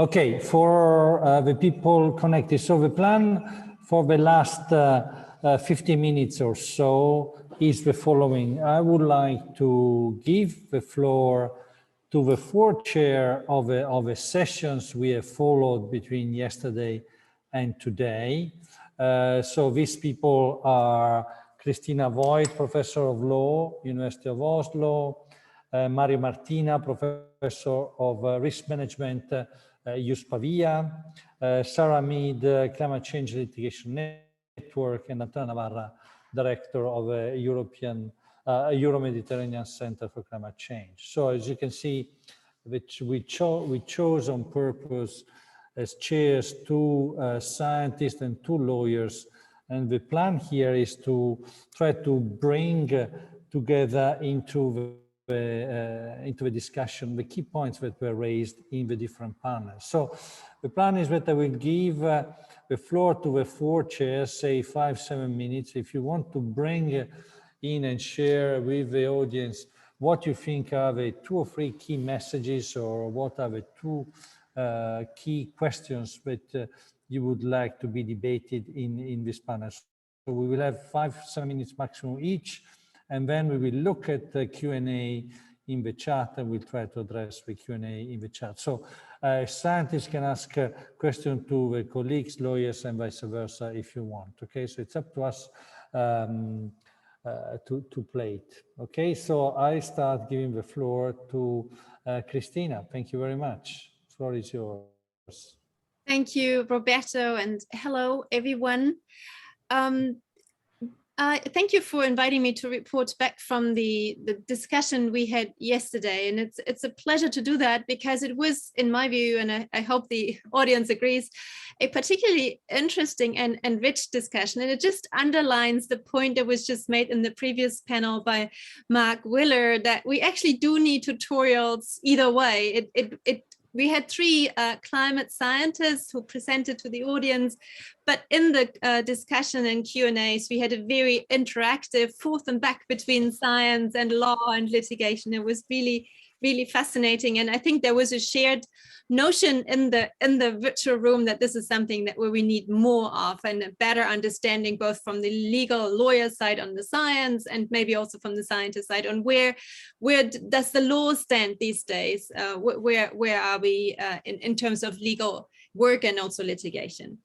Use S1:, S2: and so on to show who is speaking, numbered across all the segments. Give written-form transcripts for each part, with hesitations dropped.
S1: Okay, for the people connected, so the plan for the last 50 minutes or so is the following. I would like to give the floor to the fourth chair of the sessions we have followed between yesterday and today. So these people are Christina Voigt, Professor of Law, University of Oslo, Mario Martina, Professor of Risk Management, IUS Pavia, Sarah Mead, Climate Change Litigation Network, and Antonio Navarra, Director of European Euro-Mediterranean Center for Climate Change. So as you can see, which we chose on purpose as chairs two scientists and two lawyers. And the plan here is to try to bring together into the discussion the key points that were raised in the different panels. So the plan is that I will give the floor to the four chairs, say 5-7 minutes. If you want to bring in and share with the audience what you think are the 2 or 3 key messages, or what are the 2 key questions that you would like to be debated in this panel. So we will have 5-7 minutes maximum each, and then we will look at the Q&A in the chat, and we'll try to address the Q&A in the chat. So scientists can ask a question to the colleagues, lawyers, and vice versa if you want. Okay, so it's up to us to play it. Okay, so I start giving the floor to Christina. Thank you very much. The floor is yours.
S2: Thank you, Roberto, and hello, everyone. Thank you for inviting me to report back from the discussion we had yesterday. And it's a pleasure to do that, because it was, in my view, and I hope the audience agrees, a particularly interesting and rich discussion. And it just underlines the point that was just made in the previous panel by Mark Willer, that we actually do need tutorials either way. We had 3 climate scientists who presented to the audience, but in the discussion and Q&As, we had a very interactive forth and back between science and law and litigation. It was really, really fascinating. And I think there was a shared notion in the virtual room that this is something that we need more of, and a better understanding both from the legal lawyer side on the science, and maybe also from the scientist side on where does the law stand these days? Where are we in terms of legal work and also litigation?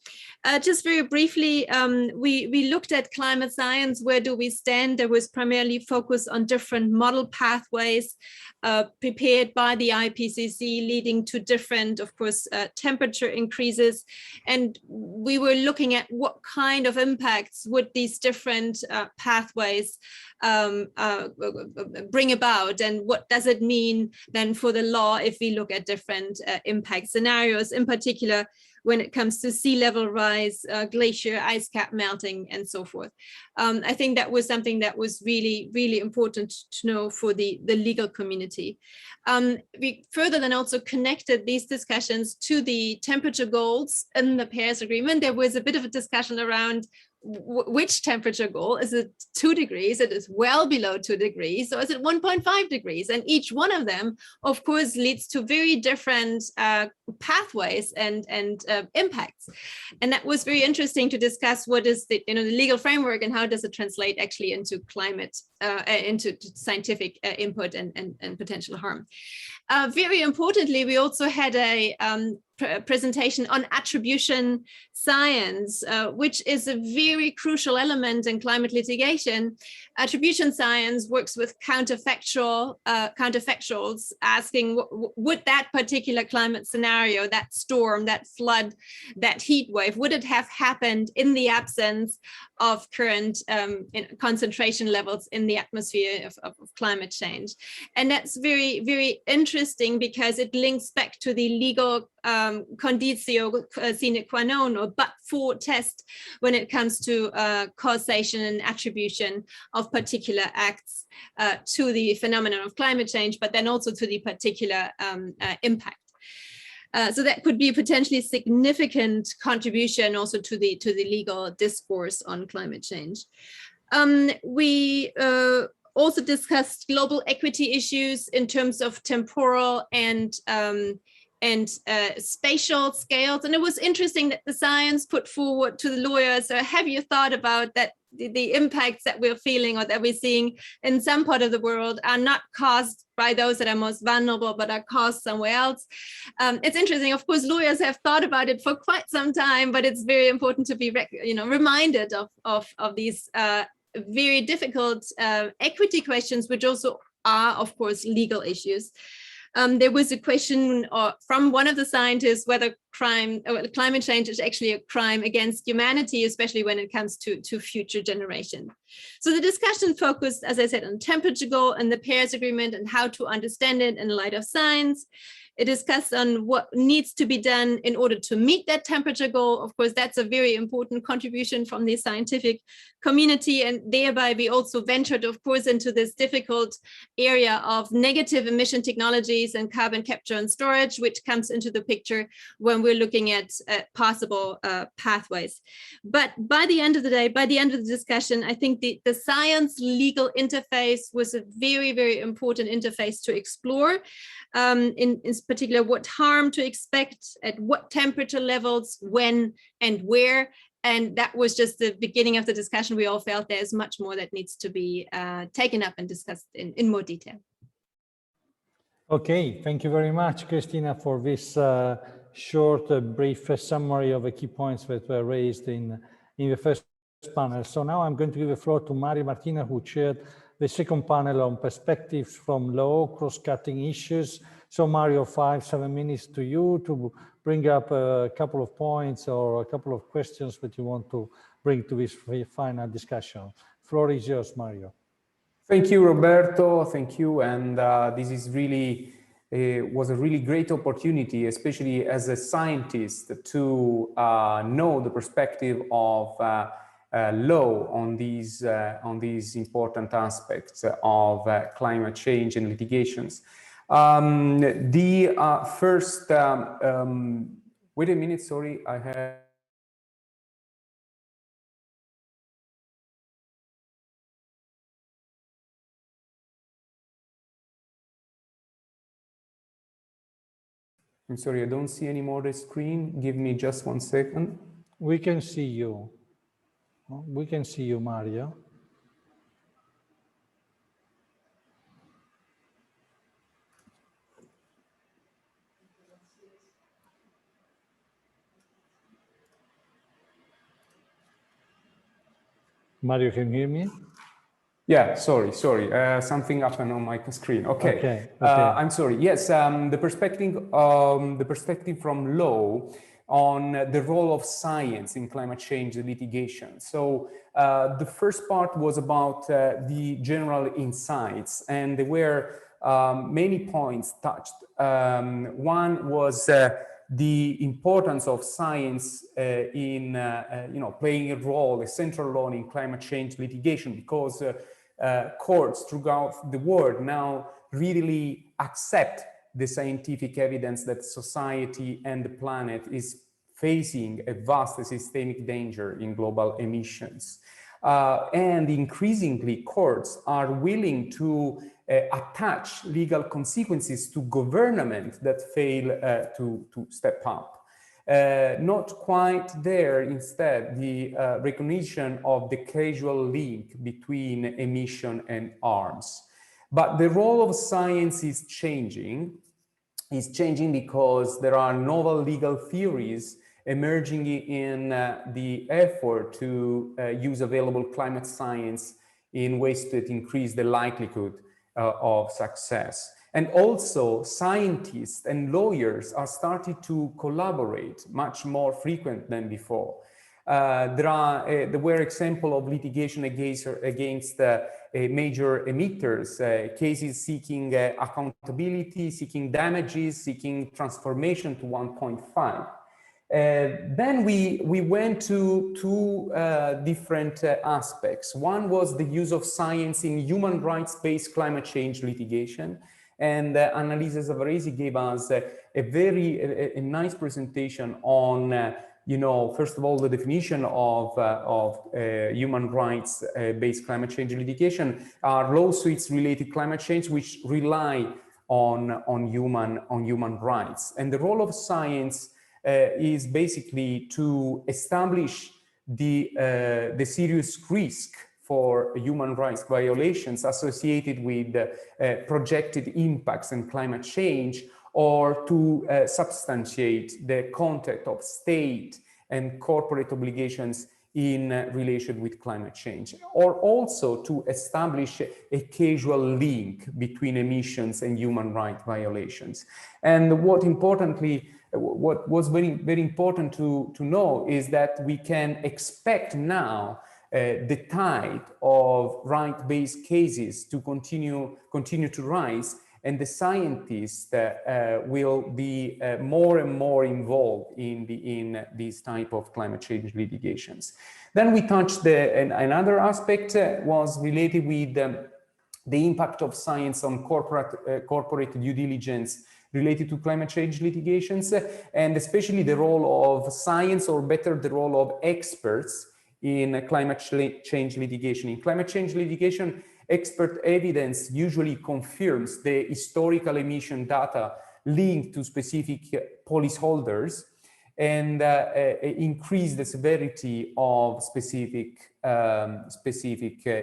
S2: Just very briefly, we looked at climate science. Where do we stand? There was primarily focus on different model pathways prepared by the IPCC, leading to different, of course, temperature increases. And we were looking at what kind of impacts would these different pathways bring about, and what does it mean then for the law if we look at different impact scenarios, in particular when it comes to sea level rise, glacier, ice cap melting, and so forth. I think that was something that was really, really important to know for the legal community. We further then also connected these discussions to the temperature goals in the Paris Agreement. There was a bit of a discussion around which temperature goal. Is it 2 degrees? It is well below 2 degrees. So is it 1.5 degrees? And each one of them, of course, leads to very different pathways and impacts. And that was very interesting to discuss what is the legal framework, and how does it translate actually into climate, into scientific input and potential harm. Very importantly, we also had a presentation on attribution science, which is a very crucial element in climate litigation. Attribution science works with counterfactuals, asking would that particular climate scenario, that storm, that flood, that heat wave, would it have happened in the absence of current concentration levels in the atmosphere of climate change? And that's very, very interesting, because it links back to the legal conditio sine qua non, or but-for test, when it comes to causation and attribution of particular acts to the phenomenon of climate change, but then also to the particular impact. So that could be a potentially significant contribution also to the legal discourse on climate change. We also discussed global equity issues in terms of temporal and and spatial scales. And it was interesting that the science put forward to the lawyers, have you thought about that the impacts that we're feeling or that we're seeing in some part of the world are not caused by those that are most vulnerable, but are caused somewhere else. It's interesting, of course, lawyers have thought about it for quite some time, but it's very important to be reminded of these very difficult equity questions, which also are, of course, legal issues. There was a question from one of the scientists whether climate change is actually a crime against humanity, especially when it comes to future generations. So the discussion focused, as I said, on temperature goal and the Paris Agreement and how to understand it in light of science. It discussed on what needs to be done in order to meet that temperature goal. Of course, that's a very important contribution from the scientific community. And thereby we also ventured, of course, into this difficult area of negative emission technologies and carbon capture and storage, which comes into the picture when we're looking at possible pathways. But by the end of the day, by the end of the discussion, I think the science legal interface was a very, very important interface to explore. In particular, what harm to expect, at what temperature levels, when and where. And that was just the beginning of the discussion. We all felt there's much more that needs to be taken up and discussed in more detail.
S1: Okay, thank you very much, Christina, for this short, brief summary of the key points that were raised in the first panel. So now I'm going to give the floor to Mario Martina, who chaired the second panel on perspectives from law, cross-cutting issues. So Mario, 5-7 minutes to you to bring up a couple of points or a couple of questions that you want to bring to this final discussion. Floor is yours, Mario.
S3: Thank you, Roberto. Thank you. And this is really was a really great opportunity, especially as a scientist, to know the perspective of law on these important aspects of climate change and litigations. The first, wait a minute, sorry, I have. I'm sorry, I don't see any more the screen. Give me just 1 second.
S1: We can see you. We can see you, Mario. Mario, can you hear me?
S3: Yeah, sorry. Something happened on my screen. Okay.
S1: Okay.
S3: I'm sorry. Yes, the perspective from law on the role of science in climate change litigation. So the first part was about the general insights, and there were many points touched. One was the importance of science in playing a role, a central role in climate change litigation, because courts throughout the world now really accept the scientific evidence that society and the planet is facing a vast systemic danger in global emissions. And increasingly, courts are willing to attach legal consequences to governments that fail to step up. Not quite there, instead, the recognition of the causal link between emission and harms. But the role of science is changing because there are novel legal theories emerging in the effort to use available climate science in ways that increase the likelihood of success. And also, scientists and lawyers are starting to collaborate much more frequent than before. There were examples of litigation against major emitters, cases seeking accountability, seeking damages, seeking transformation to 1.5. Then we went to two different aspects. One was the use of science in human rights-based climate change litigation. And Annalisa Zavaresi gave us a very nice presentation on, first of all, the definition of human rights-based climate change litigation are lawsuits related to climate change, which rely on human rights. And the role of science is basically to establish the serious risk for human rights violations associated with projected impacts and climate change, or to substantiate the content of state and corporate obligations in relation with climate change, or also to establish a causal link between emissions and human rights violations. And what was very important to know is that we can expect now the tide of right-based cases to continue to rise, and the scientists will be more and more involved in these type of climate change litigations. Then we touched another aspect was related with the impact of science on corporate due diligence related to climate change litigations, and especially the role of science, or better, the role of experts in climate change litigation. In climate change litigation, expert evidence usually confirms the historical emission data linked to specific policyholders, and increase the severity of specific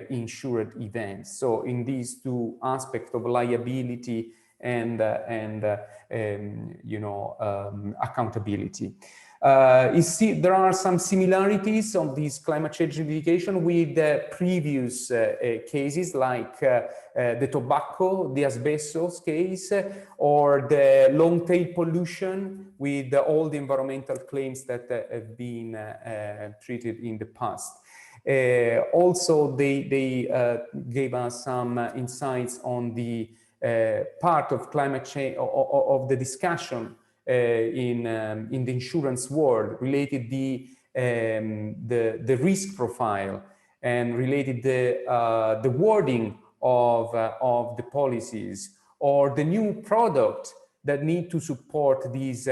S3: insured events. So in these two aspects of liability and accountability. There are some similarities of this climate change litigation with previous cases, like the tobacco, the asbestos case, or the long-tail pollution, with all the environmental claims that have been treated in the past. Also, they gave us some insights on the part of climate change, of the discussion in the insurance world, related the risk profile, and related the wording of the policies, or the new product that need to support these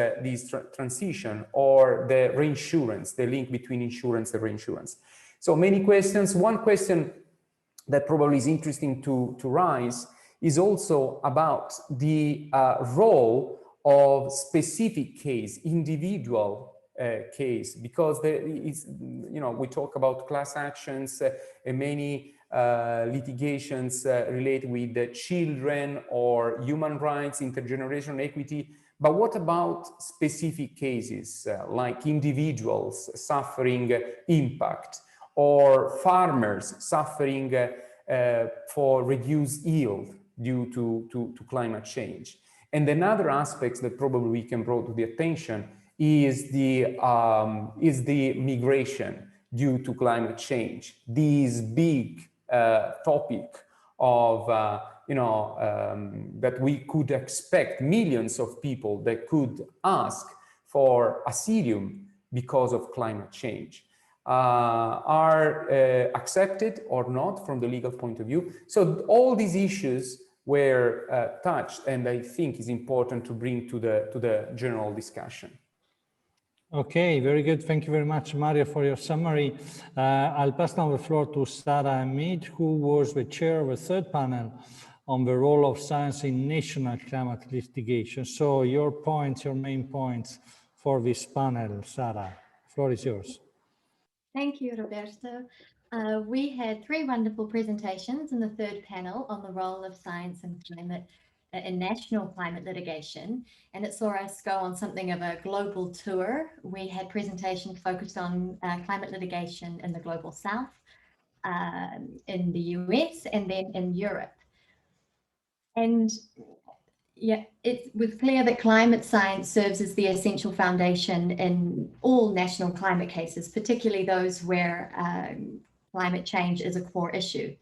S3: transition, or the reinsurance, the link between insurance and reinsurance. So many questions. One question that probably is interesting to raise is also about the role of specific case, individual case, because there is, we talk about class actions and many litigations related with children or human rights, intergenerational equity. But what about specific cases like individuals suffering impact, or farmers suffering for reduced yield due to climate change? And another aspect that probably we can bring to the attention is the migration due to climate change. This big topic of that we could expect millions of people that could ask for asylum because of climate change are accepted or not from the legal point of view. So all these issues were touched, and I think is important to bring to the general discussion.
S1: Okay, very good. Thank you very much, Mario, for your summary. I'll pass now the floor to Sarah Mead, who was the chair of a third panel on the role of science in national climate litigation. So your points, your main points for this panel, Sarah, the floor is yours.
S4: Thank you, Roberto. We had three wonderful presentations in the third panel on the role of science and climate in national climate litigation, and it saw us go on something of a global tour. We had presentations focused on climate litigation in the global south, in the US, and then in Europe. And yeah, it was clear that climate science serves as the essential foundation in all national climate cases, particularly those where climate change is a core issue.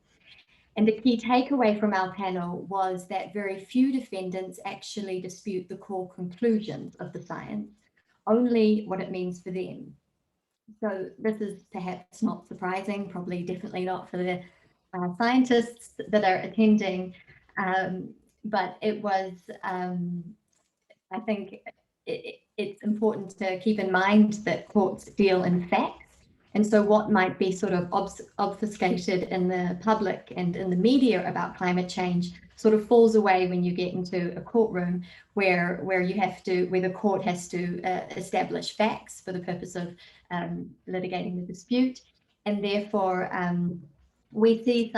S4: And the key takeaway from our panel was that very few defendants actually dispute the core conclusions of the science, only what it means for them. So this is perhaps not surprising, probably definitely not for the scientists that are attending, but it was, I think it's important to keep in mind that courts deal in facts. And so what might be sort of obfuscated in the public and in the media about climate change sort of falls away when you get into a courtroom where the court has to establish facts for the purpose of litigating the dispute, and therefore we see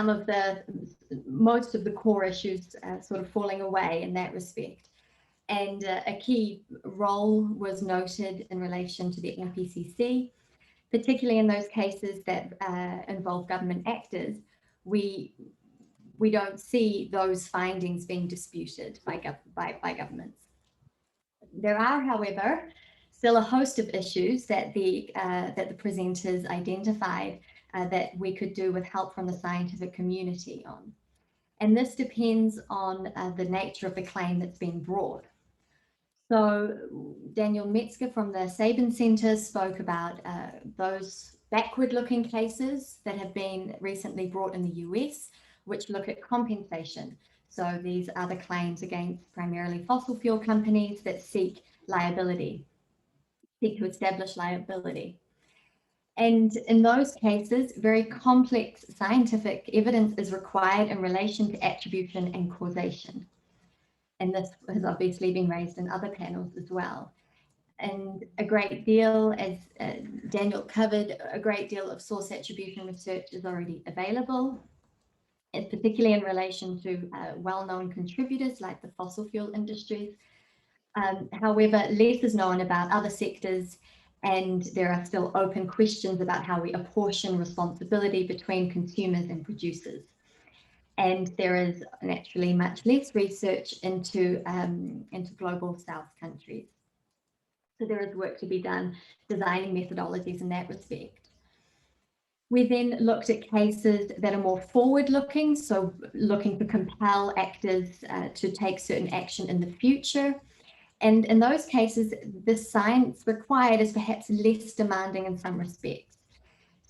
S4: most of the core issues sort of falling away in that respect. And a key role was noted in relation to the MPCC, particularly in those cases that involve government actors. We don't see those findings being disputed by governments. There are, however, still a host of issues that the presenters identified that we could do with help from the scientific community on. And this depends on the nature of the claim that's being brought. So Daniel Metzger from the Sabin Center spoke about those backward-looking cases that have been recently brought in the US, which look at compensation. So these are the claims against primarily fossil fuel companies that seek to establish liability. And in those cases, very complex scientific evidence is required in relation to attribution and causation. And this has obviously been raised in other panels as well. And a great deal, as Daniel covered, a great deal of source attribution research is already available, and particularly in relation to well-known contributors like the fossil fuel industries. However, less is known about other sectors, and there are still open questions about how we apportion responsibility between consumers and producers. And there is naturally much less research into global South countries. So there is work to be done designing methodologies in that respect. We then looked at cases that are more forward-looking, so looking to compel actors to take certain action in the future. And in those cases, the science required is perhaps less demanding in some respects.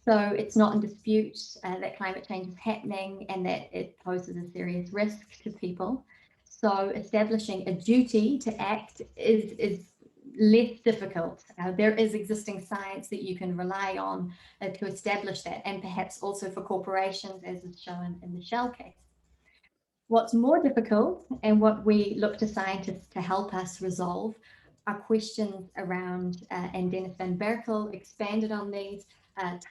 S4: So it's not in dispute that climate change is happening and that it poses a serious risk to people. So establishing a duty to act is less difficult. There is existing science that you can rely on to establish that, and perhaps also for corporations, as is shown in the Shell case. What's more difficult, and what we look to scientists to help us resolve, are questions around, and Dennis van Berkel expanded on these,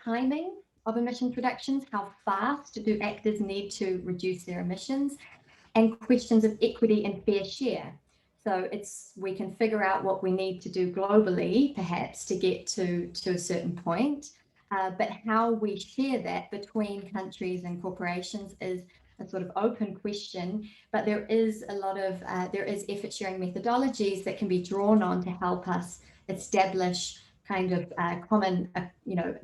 S4: timing of emissions reductions, how fast do actors need to reduce their emissions, and questions of equity and fair share. So we can figure out what we need to do globally, perhaps, to get to a certain point, but how we share that between countries and corporations is a sort of open question. But there is a lot of effort sharing methodologies that can be drawn on to help us establish kind of common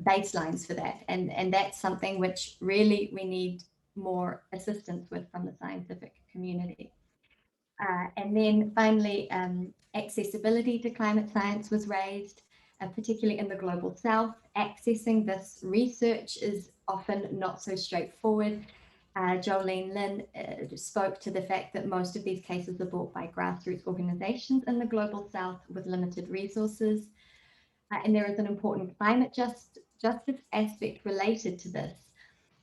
S4: baselines for that, and that's something which really we need more assistance with from the scientific community. And then finally, accessibility to climate science was raised, particularly in the global south. Accessing this research is often not so straightforward. Jolene Lin spoke to the fact that most of these cases are brought by grassroots organizations in the global south with limited resources. And there is an important climate justice aspect related to this.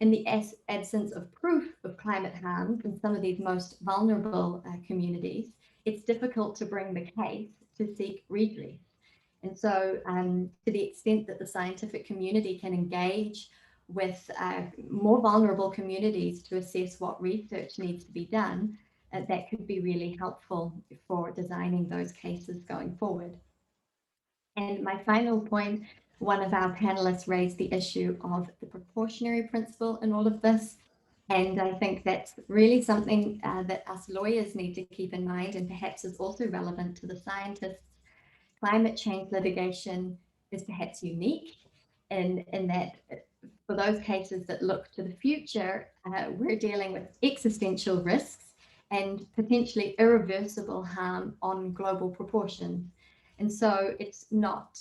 S4: In the absence of proof of climate harms in some of these most vulnerable communities, it's difficult to bring the case to seek redress. And so to the extent that the scientific community can engage with more vulnerable communities to assess what research needs to be done, that could be really helpful for designing those cases going forward. And my final point, one of our panelists raised the issue of the precautionary principle in all of this. And I think that's really something that us lawyers need to keep in mind, and perhaps is also relevant to the scientists. Climate change litigation is perhaps unique in that for those cases that look to the future, we're dealing with existential risks and potentially irreversible harm on global proportions. And so it's not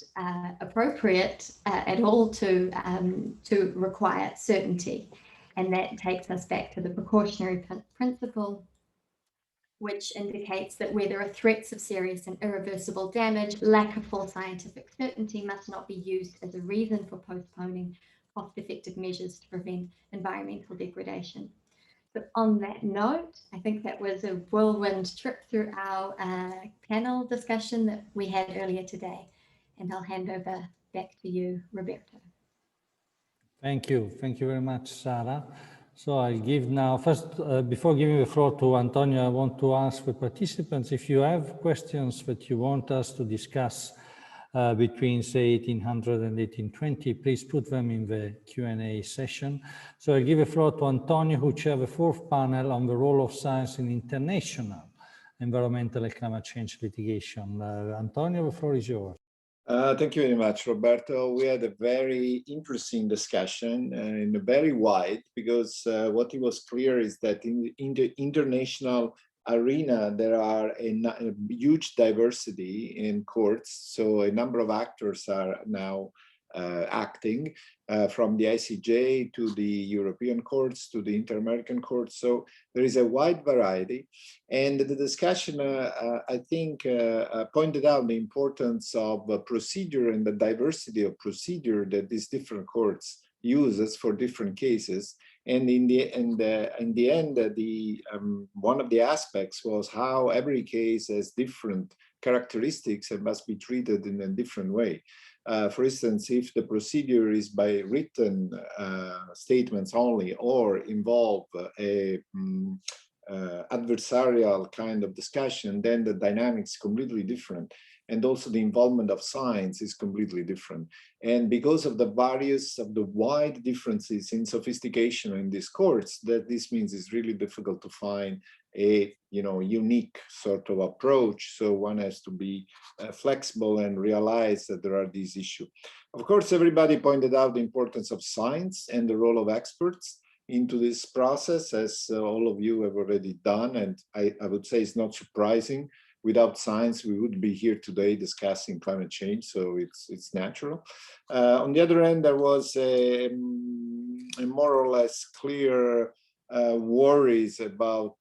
S4: appropriate at all to require certainty. And that takes us back to the precautionary principle, which indicates that where there are threats of serious and irreversible damage, lack of full scientific certainty must not be used as a reason for postponing cost-effective measures to prevent environmental degradation. But on that note, I think that was a whirlwind trip through our panel discussion that we had earlier today. And I'll hand over back to you, Roberto.
S1: Thank you. Thank you very much, Sarah. So I'll give now, first, before giving the floor to Antonio, I want to ask the participants if you have questions that you want us to discuss between, say, 1800 and 1820, please put them in the Q&A session. So I'll give the floor to Antonio, who chairs the fourth panel on the role of science in international environmental and climate change litigation. Antonio, the floor is yours.
S5: Thank you very much, Roberto. We had a very interesting discussion and very wide, because what it was clear is that in the international arena, there are a huge diversity in courts. So a number of actors are now acting, from the ICJ to the European courts to the Inter-American courts. So there is a wide variety. And the discussion, I think, pointed out the importance of procedure and the diversity of procedure that these different courts uses for different cases. And in the end, one of the aspects was how every case has different characteristics and must be treated in a different way. For instance, if the procedure is by written statements only, or involve a adversarial kind of discussion, then the dynamics is completely different. And also the involvement of science is completely different. And because of the wide differences in sophistication in these courts, that this means it's really difficult to find a unique sort of approach. So one has to be flexible and realize that there are these issues. Of course, everybody pointed out the importance of science and the role of experts into this process, as all of you have already done. And I would say it's not surprising. Without science, we wouldn't be here today discussing climate change, so it's natural. On the other hand, there was a more or less clear worries about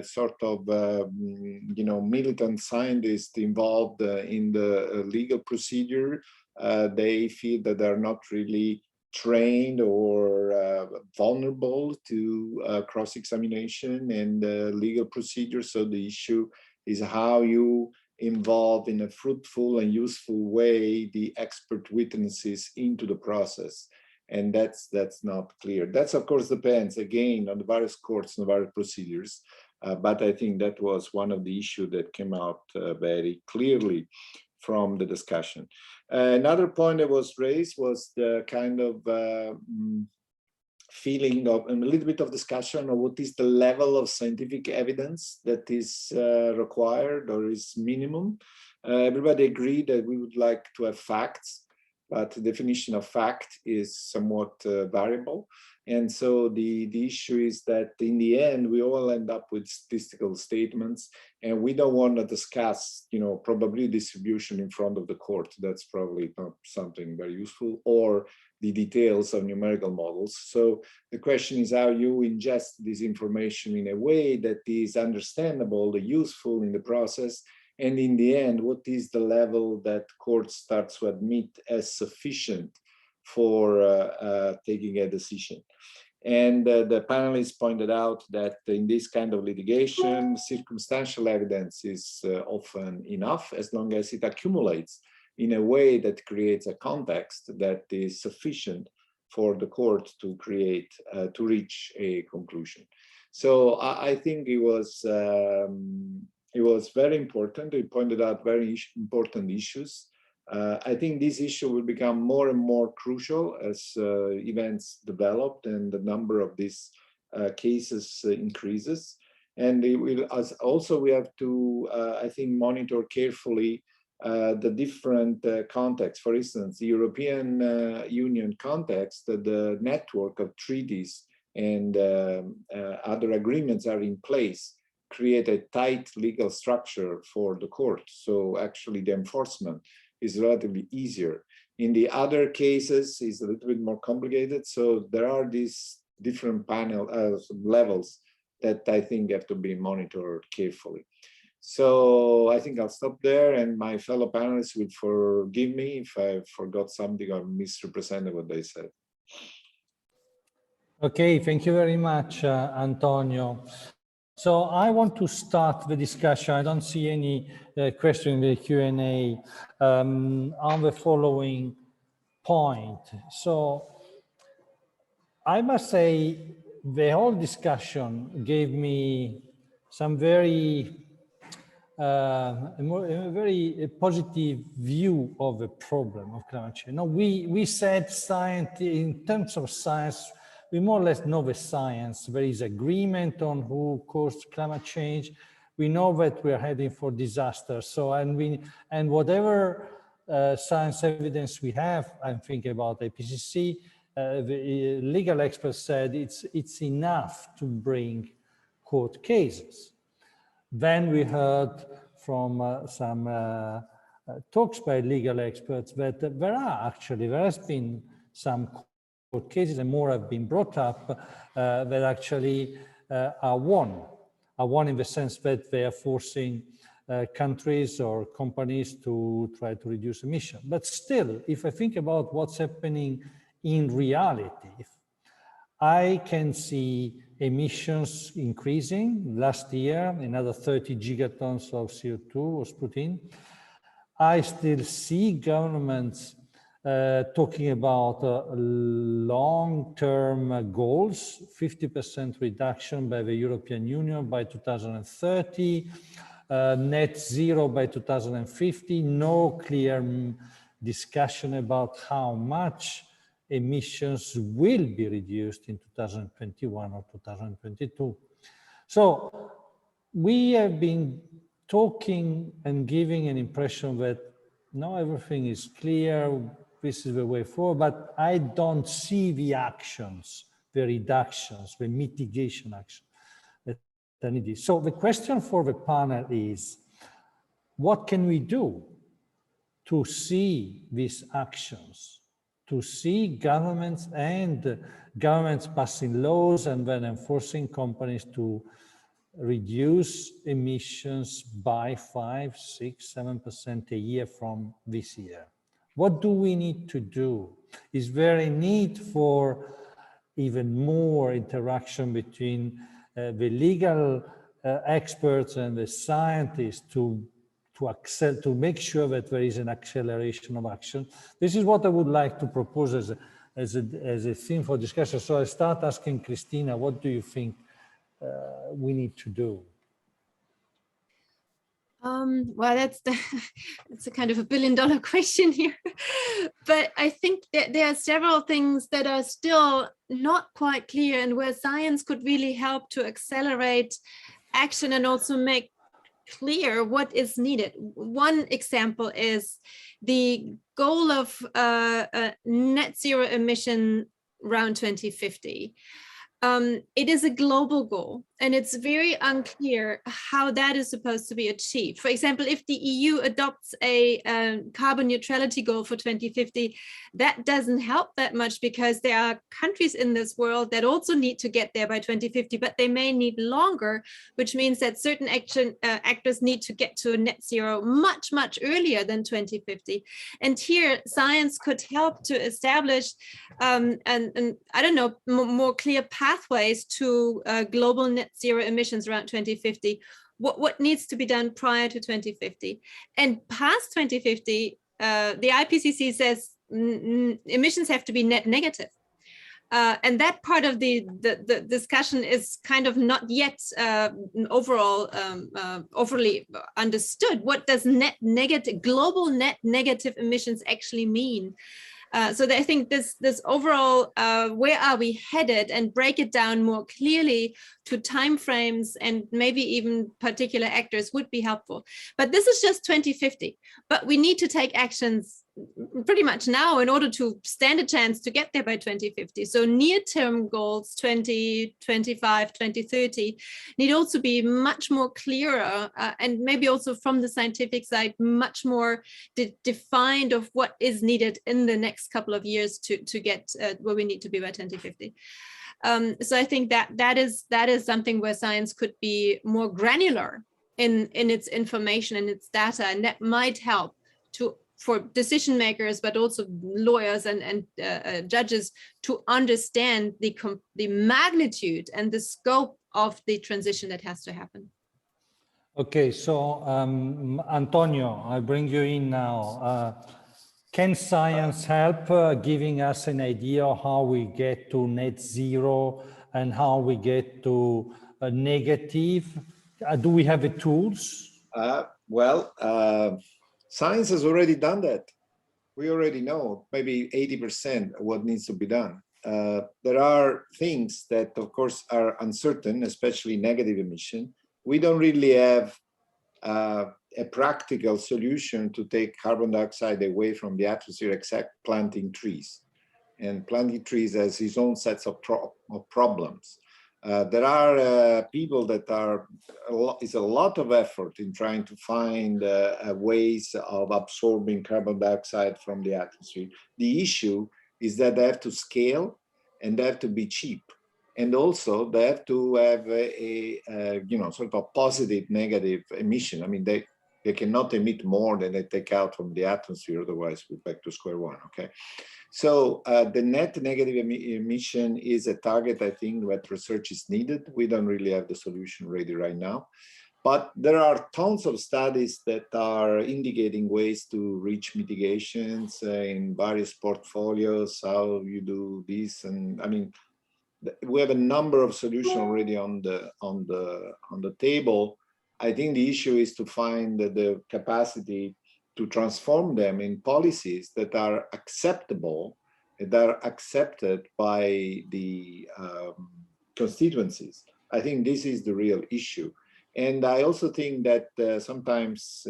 S5: sort of militant scientists involved in the legal procedure. They feel that they're not really trained or vulnerable to cross-examination and legal procedure. So the issue is how you involve in a fruitful and useful way the expert witnesses into the process. And that's not clear. That's, of course, depends, again, on the various courts and the various procedures. But I think that was one of the issues that came out very clearly from the discussion. Another point that was raised was the kind of feeling of a little bit of discussion of what is the level of scientific evidence that is required or is minimum. Everybody agreed that we would like to have facts, but the definition of fact is somewhat variable. And so the issue is that in the end, we all end up with statistical statements, and we don't want to discuss, probability distribution in front of the court. That's probably not something very useful, or the details of numerical models. So the question is how you ingest this information in a way that is understandable, useful in the process, and in the end, what is the level that court starts to admit as sufficient for taking a decision. And the panelists pointed out that in this kind of litigation, circumstantial evidence is often enough, as long as it accumulates in a way that creates a context that is sufficient for the court to create, to reach a conclusion. So I think it was very important. It pointed out very important issues. I think this issue will become more and more crucial as events develop and the number of these cases increases. And it will also, we have to, I think, monitor carefully the different contexts. For instance, the European Union context, the network of treaties and other agreements are in place, create a tight legal structure for the court. So actually the enforcement is relatively easier. In the other cases, it's a little bit more complicated. So there are these different levels that I think have to be monitored carefully. So I think I'll stop there, and my fellow panelists will forgive me if I forgot something or misrepresented what they said.
S1: Okay, thank you very much, Antonio. So I want to start the discussion. I don't see any question in the Q&A on the following point. So I must say the whole discussion gave me some very a very positive view of the problem of climate change. No, we said science, in terms of science, we more or less know the science. There is agreement on who caused climate change. We know that we are heading for disaster. So, and whatever science evidence we have, I'm thinking about IPCC, the legal experts said it's enough to bring court cases. Then we heard from some talks by legal experts that there has been some court cases, and more have been brought up, that actually are won in the sense that they are forcing countries or companies to try to reduce emissions. But still, if I think about what's happening in reality, I can see emissions increasing. Last year, another 30 gigatons of CO2 was put in. I still see governments talking about long-term goals, 50% reduction by the European Union by 2030, net zero by 2050, no clear discussion about how much emissions will be reduced in 2021 or 2022. So we have been talking and giving an impression that now everything is clear, this is the way forward, but I don't see the actions, the reductions, the mitigation action that are needed. So the question for the panel is, what can we do to see these actions? To see governments passing laws and then enforcing companies to reduce emissions by 5, 6, 7% a year from this year. What do we need to do? Is there a need for even more interaction between the legal experts and the scientists to make sure that there is an acceleration of action? This is what I would like to propose as a theme for discussion. So I start asking Christina, what do you think we need to do?
S2: Well, that's a kind of $1 billion question here. But I think that there are several things that are still not quite clear and where science could really help to accelerate action and also make clear what is needed. One example is the goal of net zero emission around 2050. It is a global goal, and it's very unclear how that is supposed to be achieved. For example, if the EU adopts a carbon neutrality goal for 2050, that doesn't help that much because there are countries in this world that also need to get there by 2050, but they may need longer, which means that certain actors need to get to net zero much, much earlier than 2050. And here, science could help to establish, and I don't know, more clear pathways to global net zero emissions around 2050. What needs to be done prior to 2050? And past 2050, the IPCC says emissions have to be net negative. And that part of the discussion is kind of not yet overall overly understood. What does global net negative emissions actually mean? So I think this overall, where are we headed, and break it down more clearly to timeframes and maybe even particular actors would be helpful. But this is just 2050, but we need to take actions pretty much now in order to stand a chance to get there by 2050. So near-term goals, 2025, 2030, need also be much more clearer and maybe also from the scientific side, much more defined of what is needed in the next couple of years to get where we need to be by 2050. So I think that is something where science could be more granular in its information and its data, and that might help to for decision makers, but also lawyers and judges to understand the magnitude and the scope of the transition that has to happen.
S1: Okay, so Antonio, I bring you in now. Can science help giving us an idea of how we get to net zero and how we get to negative? Do we have the tools?
S5: Science has already done that. We already know maybe 80% of what needs to be done. There are things that, of course, are uncertain, especially negative emission. We don't really have a practical solution to take carbon dioxide away from the atmosphere except planting trees. And planting trees has its own sets of problems. There are people that it's a lot of effort in trying to find ways of absorbing carbon dioxide from the atmosphere. The issue is that they have to scale and they have to be cheap. And also they have to have a sort of positive, negative emission. I mean, they cannot emit more than they take out from the atmosphere, otherwise we're back to square one, okay? So the net negative emission is a target, I think, that research is needed. We don't really have the solution ready right now. But there are tons of studies that are indicating ways to reach mitigations in various portfolios, how you do this. And I mean, we have a number of solutions already on the table. I think the issue is to find the capacity to transform them in policies that are acceptable, that are accepted by the constituencies. I think this is the real issue. And I also think that sometimes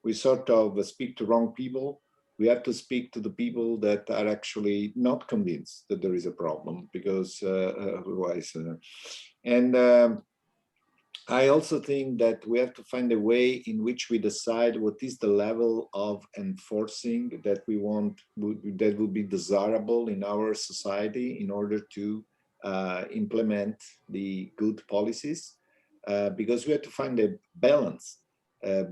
S5: we sort of speak to wrong people. We have to speak to the people that are actually not convinced that there is a problem, because otherwise, I also think that we have to find a way in which we decide what is the level of enforcing that we want, that would be desirable in our society in order to implement the good policies, because we have to find a balance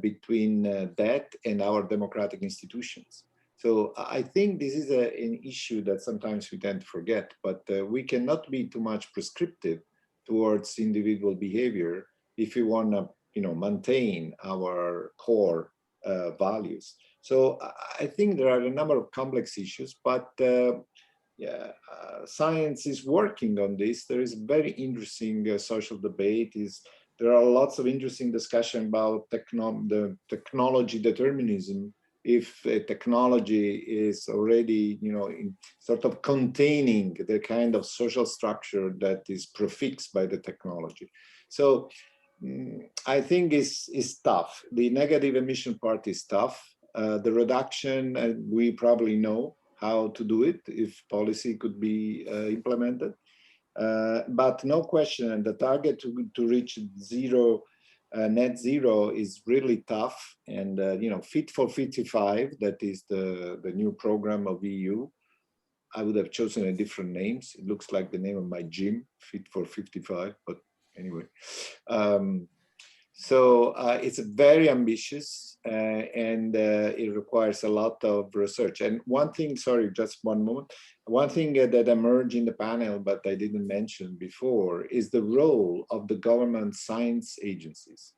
S5: between that and our democratic institutions. So I think this is an issue that sometimes we tend to forget, but we cannot be too much prescriptive towards individual behavior if we want to, maintain our core values. So I think there are a number of complex issues, but science is working on this. There is very interesting social debate. There are lots of interesting discussion about the technology determinism. If a technology is already, in sort of containing the kind of social structure that is prefixed by the technology. So I think it's tough. The negative emission part is tough. The reduction, we probably know how to do it if policy could be implemented. But no question, the target to reach net zero is really tough. And Fit for 55, that is the new program of EU. I would have chosen a different names. It looks like the name of my gym, Fit for 55, but anyway. So it's very ambitious and it requires a lot of research. And one thing, sorry, just one moment. One thing that emerged in the panel, but I didn't mention before, is the role of the government science agencies.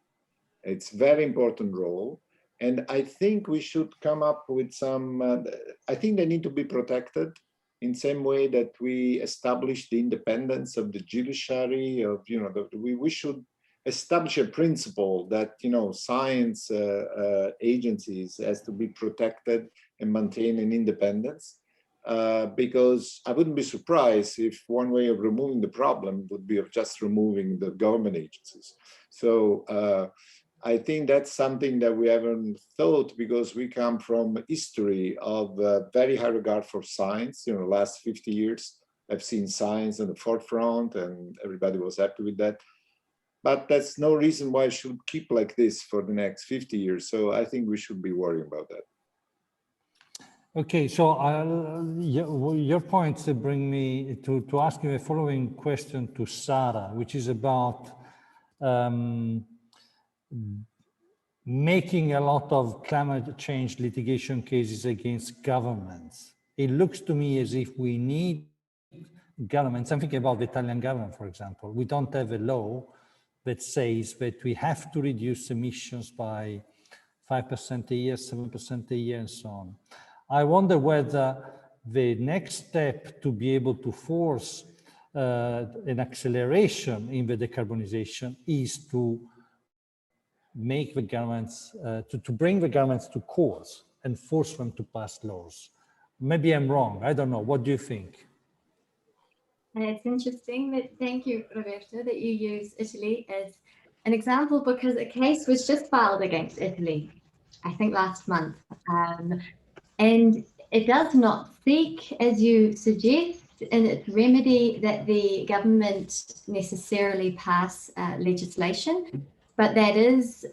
S5: It's a very important role. And I think we should come up with some, I think they need to be protected in same way that we establish the independence of the judiciary, we should establish a principle that, science agencies has to be protected and maintain an independence. Because I wouldn't be surprised if one way of removing the problem would be of just removing the government agencies. So I think that's something that we haven't thought, because we come from a history of very high regard for science. Last 50 years, I've seen science in the forefront and everybody was happy with that. But that's no reason why it should keep like this for the next 50 years. So I think we should be worrying about that.
S1: Okay, so your points bring me to ask you a following question to Sarah, which is about making a lot of climate change litigation cases against governments. It looks to me as if we need governments. I'm thinking about the Italian government, for example. We don't have a law that says that we have to reduce emissions by 5% a year, 7% a year, and so on. I wonder whether the next step to be able to force an acceleration in the decarbonization is to make the governments, to bring the governments to court and force them to pass laws. Maybe I'm wrong, I don't know. What do you think?
S4: It's interesting that, thank you, Roberto, that you use Italy as an example, because a case was just filed against Italy, I think last month. And it does not seek, as you suggest, in its remedy that the government necessarily pass legislation, but that is,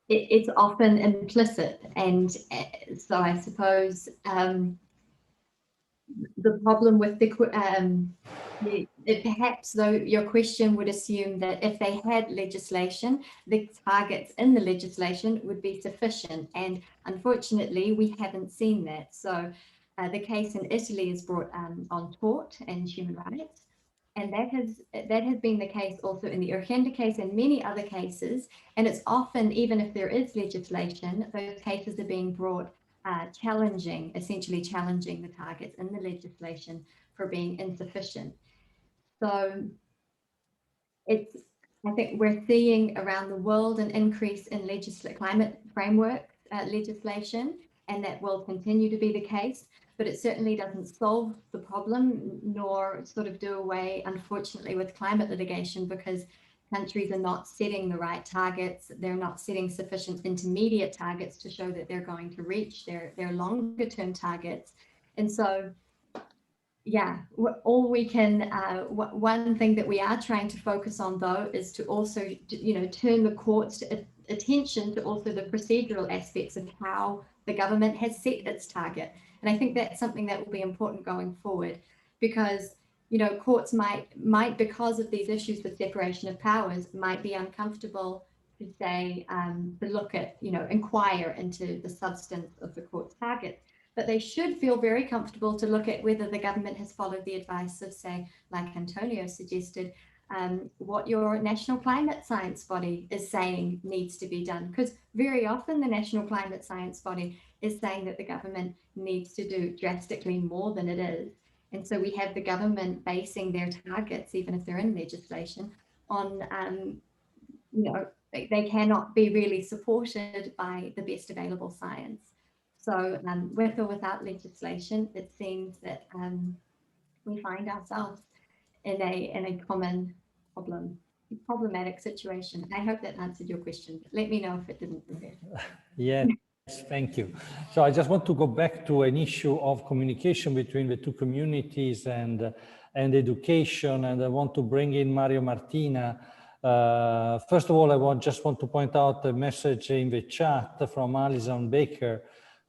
S4: it's often implicit. And so I suppose the problem with perhaps though your question would assume that if they had legislation, the targets in the legislation would be sufficient, and unfortunately we haven't seen that. So the case in Italy is brought on tort and human rights, and that has been the case also in the Urgenda case and many other cases. And it's often, even if there is legislation, those cases are being brought essentially challenging the targets in the legislation for being insufficient. So I think we're seeing around the world an increase in climate framework legislation, and that will continue to be the case, but it certainly doesn't solve the problem nor sort of do away, unfortunately, with climate litigation, because countries are not setting the right targets. They're not setting sufficient intermediate targets to show that they're going to reach their longer term targets. And so, yeah, all we can, one thing that we are trying to focus on though, is to also, turn the court's attention to also the procedural aspects of how the government has set its target. And I think that's something that will be important going forward, because courts might, because of these issues with separation of powers, might be uncomfortable to say, to look at, inquire into the substance of the court's target. But they should feel very comfortable to look at whether the government has followed the advice of, say, like Antonio suggested, what your national climate science body is saying needs to be done. Because very often the national climate science body is saying that the government needs to do drastically more than it is. And so we have the government basing their targets, even if they're in legislation, on, they cannot be really supported by the best available science. So with or without legislation, it seems that we find ourselves in a problematic situation. I hope that answered your question. Let me know if it didn't.
S1: Yes, thank you. So I just want to go back to an issue of communication between the two communities and education, and I want to bring in Mario Martina. First of all, I just want to point out a message in the chat from Alison Baker,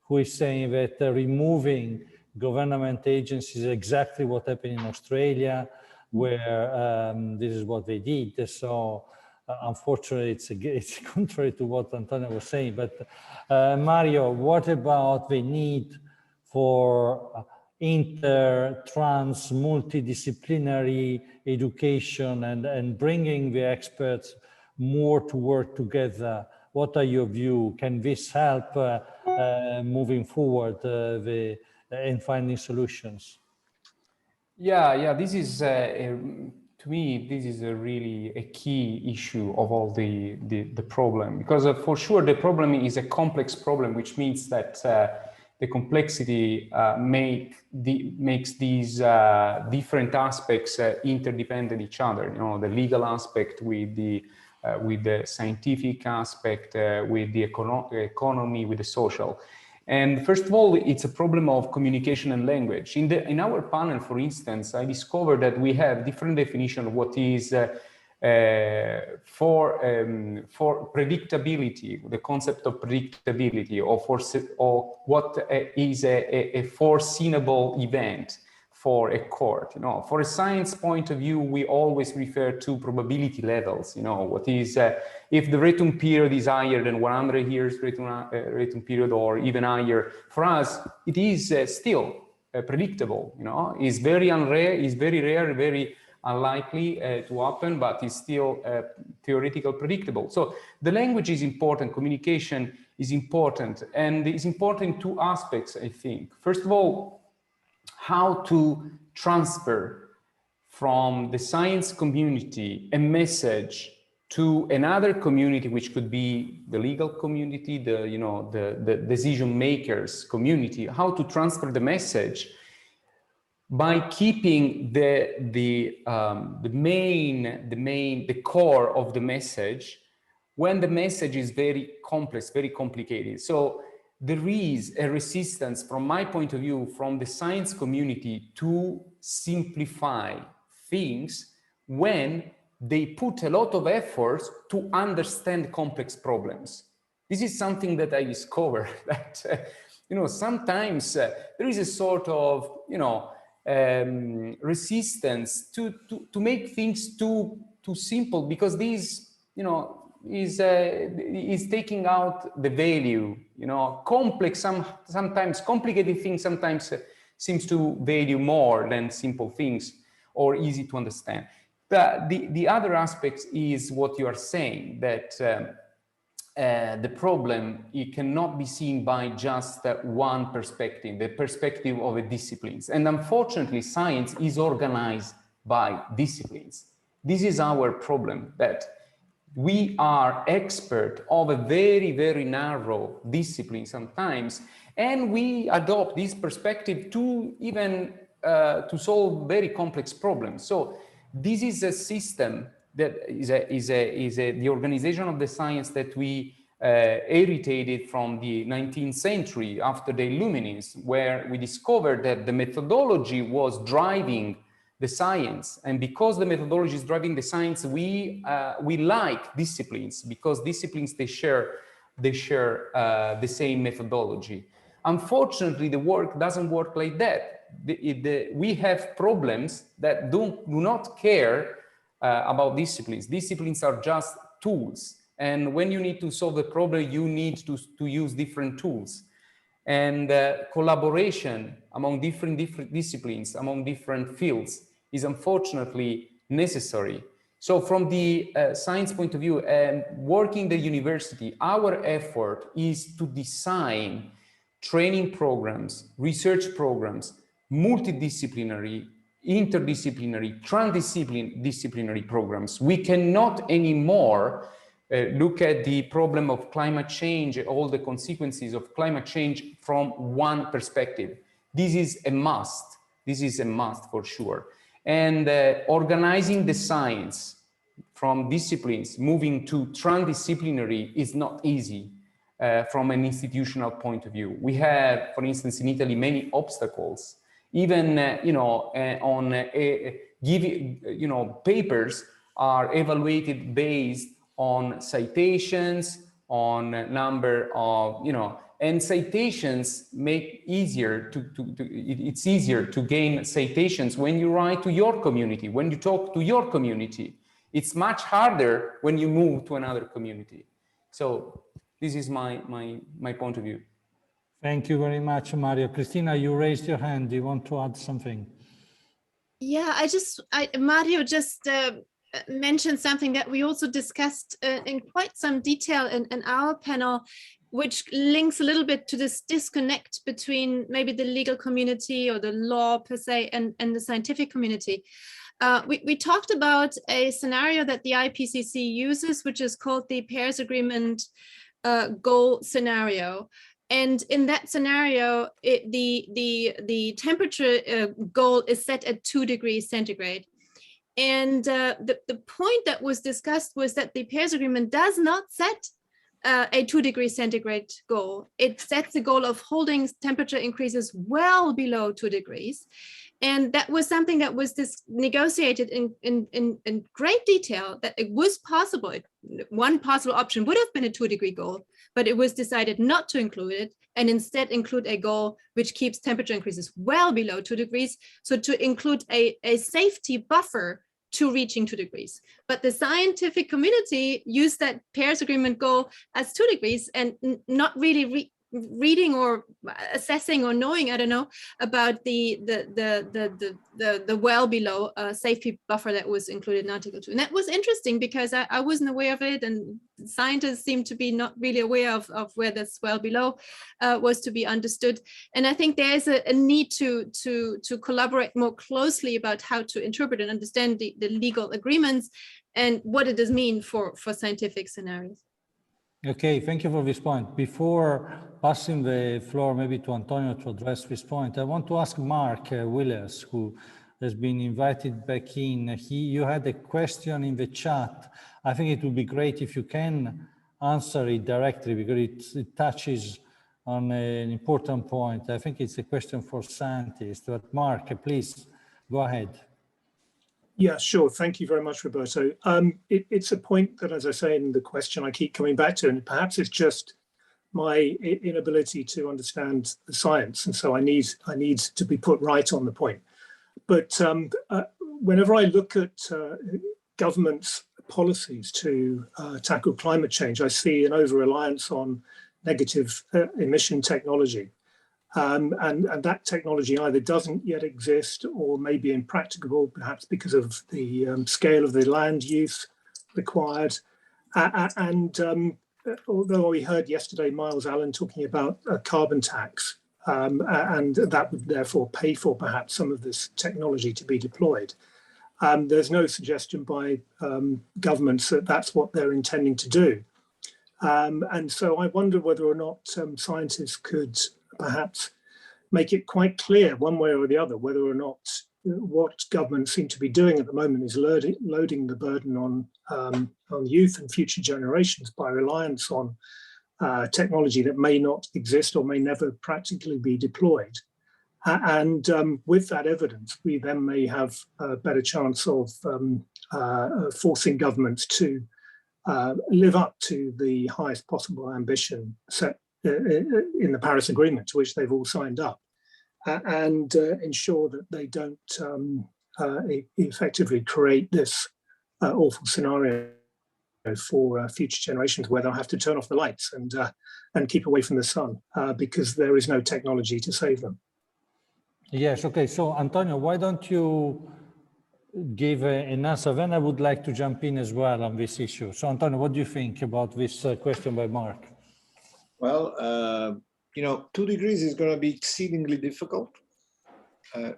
S1: who is saying that removing government agencies is exactly what happened in Australia, where this is what they did. So unfortunately, it's contrary to what Antonio was saying. But Mario, what about the need for trans, multidisciplinary education and bringing the experts more to work together? What are your views? Can this help moving forward in finding solutions?
S3: Yeah. This is to me, this is really a key issue of all the problem, because for sure the problem is a complex problem, which means that the complexity makes these different aspects interdependent each other. The legal aspect with the scientific aspect, with the economy, with the social. And first of all, it's a problem of communication and language. In our panel, for instance, I discovered that we have different definition of what is for predictability, the concept of predictability, or what is a foreseeable event. for a court. You know, for a science point of view, we always refer to probability levels. You know, what is if the return period is higher than 100 years return period, or even higher, for us it is still predictable. You know, it's very rare, very unlikely to happen, but it's still theoretical predictable. So the language is important, communication is important, and it's important in two aspects, I think. First of all, how to transfer from the science community a message to another community, which could be the legal community, the decision makers community, how to transfer the message by keeping the core of the message when the message is very complex, very complicated. So there is a resistance, from my point of view, from the science community to simplify things when they put a lot of effort to understand complex problems. This is something that I discovered, that sometimes there is a sort of resistance to make things too simple, because these is taking out the value. Complex, sometimes complicated things sometimes seems to value more than simple things or easy to understand. But the other aspect is what you are saying, that the problem, it cannot be seen by just one perspective, the perspective of a disciplines. And unfortunately, science is organized by disciplines. This is our problem, that we are expert of a very, very narrow discipline sometimes, and we adopt this perspective to even to solve very complex problems. So this is a system that is the organization of the science that we heritated from the 19th century after the Illuminists, where we discovered that the methodology was driving the science, and because the methodology is driving the science, we like disciplines, because disciplines they share the same methodology. Unfortunately, the work doesn't work like that. We have problems that do not care about disciplines. Disciplines are just tools, and when you need to solve a problem, you need to use different tools. And collaboration among different disciplines, among different fields, is unfortunately necessary. So from the science point of view, and working in the university, our effort is to design training programs, research programs, multidisciplinary, interdisciplinary, transdisciplinary programs. We cannot anymore look at the problem of climate change, all the consequences of climate change from one perspective. This is a must. This is a must for sure. And organizing the science from disciplines, moving to transdisciplinary is not easy from an institutional point of view. We have, for instance, in Italy, many obstacles. Even, papers are evaluated based on citations, on number of, and citations make easier it's easier to gain citations when you write to your community, when you talk to your community. It's much harder when you move to another community. So this is my point of view.
S1: Thank you very much, Mario. Cristina, you raised your hand. Do you want to add something?
S2: Yeah, Mario just mentioned something that we also discussed in quite some detail in our panel, which links a little bit to this disconnect between maybe the legal community or the law per se and the scientific community. We talked about a scenario that the IPCC uses, which is called the Paris Agreement goal scenario. And in that scenario, the temperature goal is set at 2 degrees centigrade. And the point that was discussed was that the Paris Agreement does not set a 2 degrees centigrade goal. It sets a goal of holding temperature increases well below 2 degrees. And that was something that was negotiated in great detail, that it was possible. One possible option would have been a 2 degree goal, but it was decided not to include it and instead include a goal which keeps temperature increases well below 2 degrees. So to include a safety buffer to reaching 2 degrees. But the scientific community used that Paris Agreement goal as 2 degrees and not really reading or assessing or knowing, I don't know, about the well below safety buffer that was included in Article 2. And that was interesting because I wasn't aware of it, and scientists seem to be not really aware of where this well below was to be understood. And I think there's a need to collaborate more closely about how to interpret and understand the legal agreements and what it does mean for scientific scenarios.
S1: Okay, thank you for this point. Before passing the floor maybe to Antonio to address this point, I want to ask Mark Willis, who has been invited back in. You had a question in the chat. I think it would be great if you can answer it directly because it touches on an important point. I think it's a question for scientists, but Mark, please go ahead.
S6: Yeah, sure. Thank you very much, Roberto. It's a point that, as I say in the question, I keep coming back to, and perhaps it's just my inability to understand the science, and so I need to be put right on the point. But whenever I look at governments' policies to tackle climate change, I see an over-reliance on negative emission technology. And that technology either doesn't yet exist or may be impracticable, perhaps because of the scale of the land use required. Although we heard yesterday Miles Allen talking about a carbon tax, and that would therefore pay for perhaps some of this technology to be deployed, there's no suggestion by governments that that's what they're intending to do. And so I wonder whether or not scientists could perhaps make it quite clear one way or the other whether or not what governments seem to be doing at the moment is loading the burden on youth and future generations by reliance on technology that may not exist or may never practically be deployed. And with that evidence, we then may have a better chance of forcing governments to live up to the highest possible ambition set in the Paris Agreement, to which they've all signed up, and ensure that they don't effectively create this awful scenario for future generations where they'll have to turn off the lights and keep away from the sun because there is no technology to save them.
S1: Yes, okay. So Antonio, why don't you give an answer? Then I would like to jump in as well on this issue. So Antonio, what do you think about this question by Mark?
S5: Well, 2 degrees is going to be exceedingly difficult.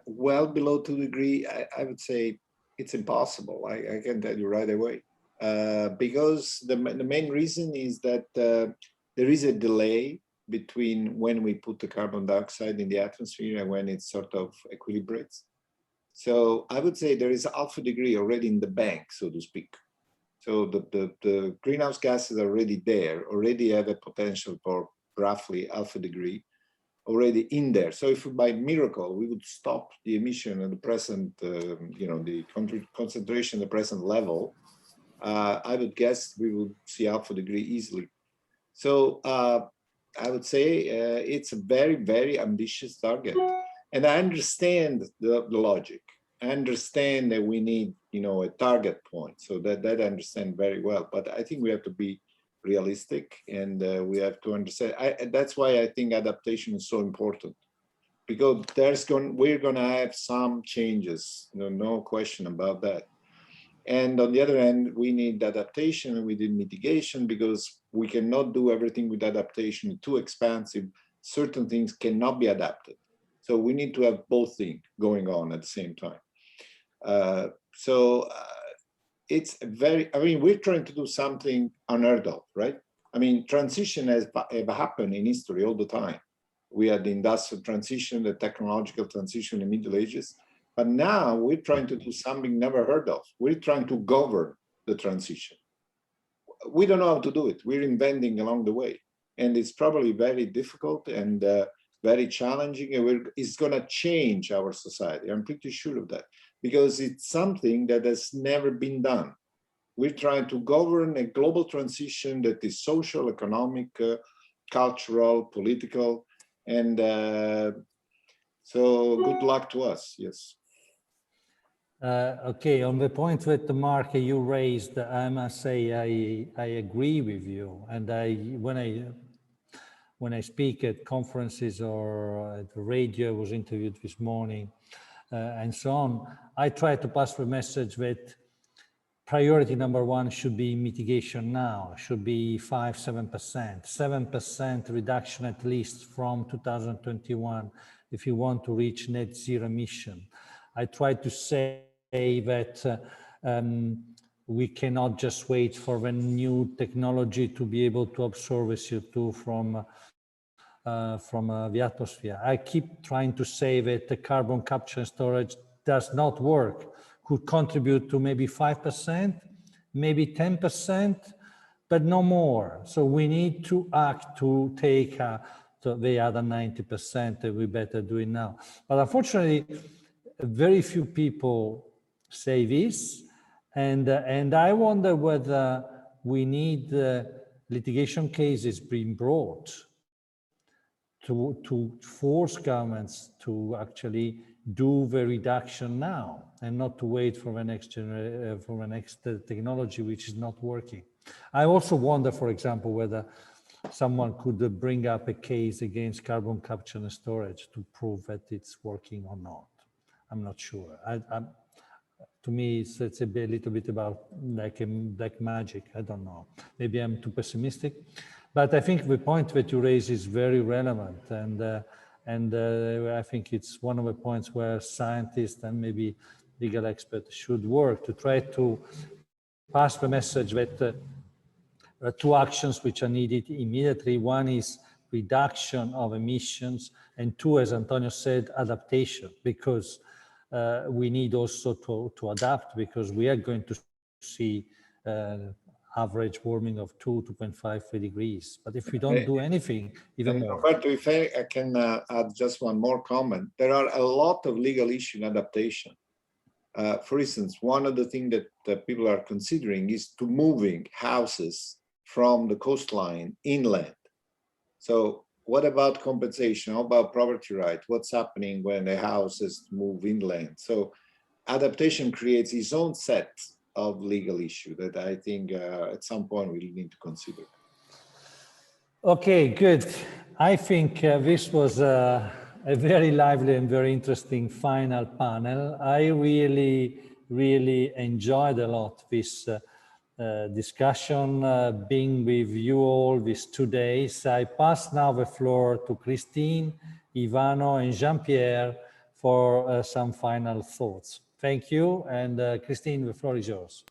S5: Well below 2 degrees, I would say it's impossible. I can tell you right away. Because the main reason is that there is a delay between when we put the carbon dioxide in the atmosphere and when it sort of equilibrates. So I would say there is half a degree already in the bank, so to speak. So the greenhouse gases are already there, already have a potential for roughly half a degree already in there. So if by miracle we would stop the emission at the present, the concentration at the present level, I would guess we would see half a degree easily. So I would say it's a very, very ambitious target. And I understand the logic. I understand that we need, a target point. So that I understand very well. But I think we have to be realistic, and we have to understand. That's why I think adaptation is so important, because we're going to have some changes. No question about that. And on the other hand, we need adaptation and we need mitigation, because we cannot do everything with adaptation. It's too expensive. Certain things cannot be adapted. So we need to have both things going on at the same time. It's we're trying to do something unheard of, right? I mean, transition has happened in history all the time. We had the industrial transition, the technological transition in the Middle Ages. But now we're trying to do something never heard of. We're trying to govern the transition. We don't know how to do it. We're inventing along the way. And it's probably very difficult and very challenging. And it's going to change our society. I'm pretty sure of that, because it's something that has never been done. We're trying to govern a global transition that is social, economic, cultural, political, And so good luck to us, yes.
S1: Okay, on the point that Mark you raised, I must say I agree with you. And when I speak at conferences or at the radio, I was interviewed this morning, and so on, I try to pass the message that priority number one should be mitigation now, should be 5–7%, 7% reduction at least from 2021 if you want to reach net zero emission. I try to say that we cannot just wait for the new technology to be able to absorb CO2 from the atmosphere. I keep trying to say that the carbon capture and storage does not work, could contribute to maybe 5%, maybe 10%, but no more. So we need to act to take the other 90% that we better do it now. But unfortunately, very few people say this, and I wonder whether we need litigation cases being brought to force governments to actually do the reduction now and not to wait for the next technology which is not working. I also wonder, for example, whether someone could bring up a case against carbon capture and storage to prove that it's working or not. I'm not sure. To me, it's a little bit about like magic. I don't know. Maybe I'm too pessimistic. But I think the point that you raise is very relevant, and I think it's one of the points where scientists and maybe legal experts should work to try to pass the message that there are two actions which are needed immediately. One is reduction of emissions, and two, as Antonio said, adaptation, because we need also to adapt, because we are going to see average warming of 2–2.5 degrees. But if we don't do anything, even more.
S5: Roberto, if I can add just one more comment, there are a lot of legal issues in adaptation. For instance, one of the things that people are considering is to moving houses from the coastline inland. So what about compensation? How about property right? What's happening when the houses move inland? So adaptation creates its own set of legal issue that I think at some point we need to consider.
S1: Okay, good. I think this was a very lively and very interesting final panel. I really enjoyed a lot this discussion, being with you all these 2 days. I pass now the floor to Christine, Ivano, and Jean-Pierre for some final thoughts. Thank you, and Christine, the floor is yours.